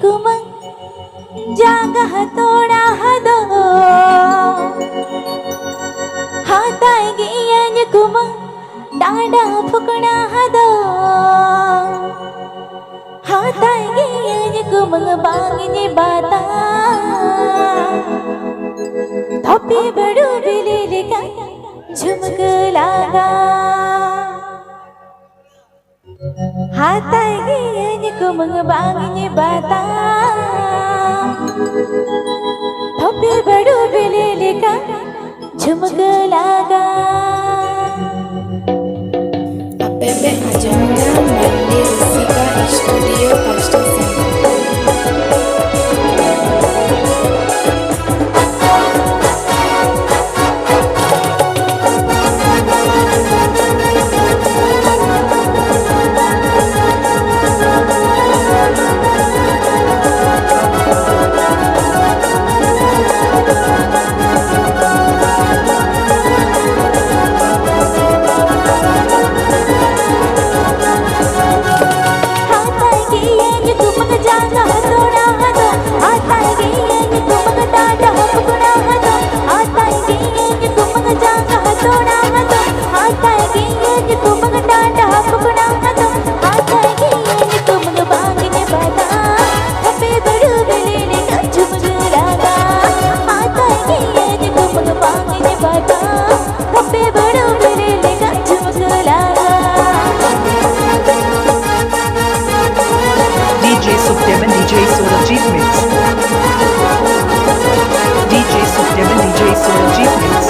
kumang jaga hatoda hado hatai giya kumang dada phukna hado hatai giya kumang bangi bata thopi badu bilile ka झुमक लागा हाथाय गियन कुमंग बांगिने बाता थोपे बड़ू बिलेले का झुमक लागा Apepe Ajamda Mandi Rusika Studio Pastor DJ Sukhdevan DJ Surajit Mix. DJ Sukhdevan DJ Surajit Mix.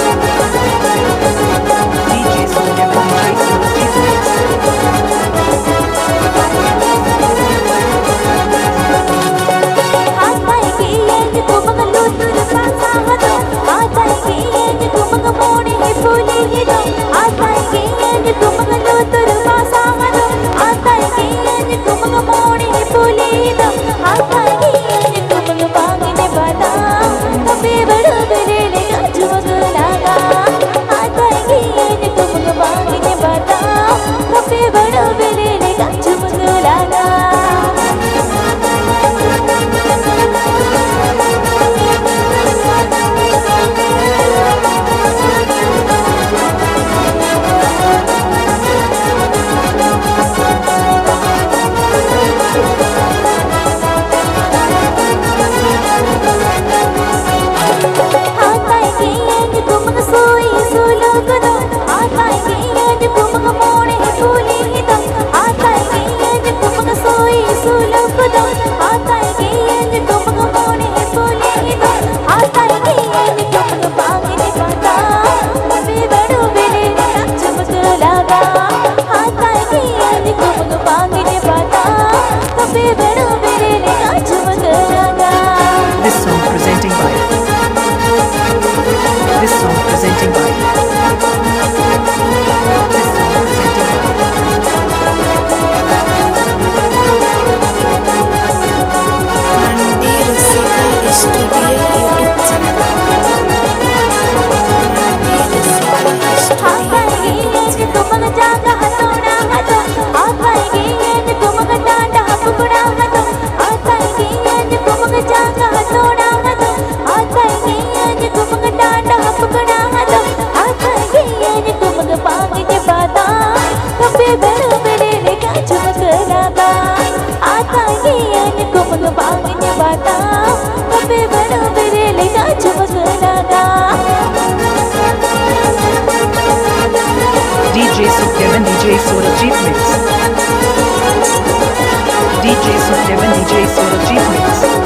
DJ Sukhdevan DJ Surajit Mix.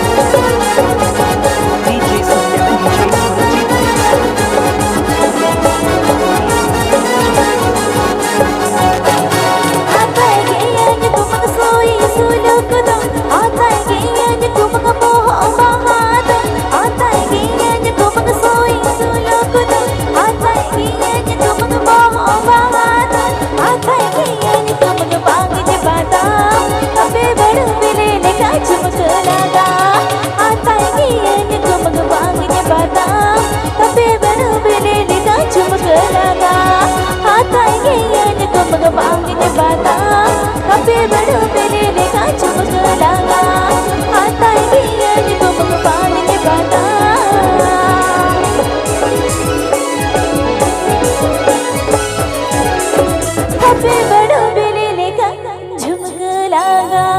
झुमक लागा लागा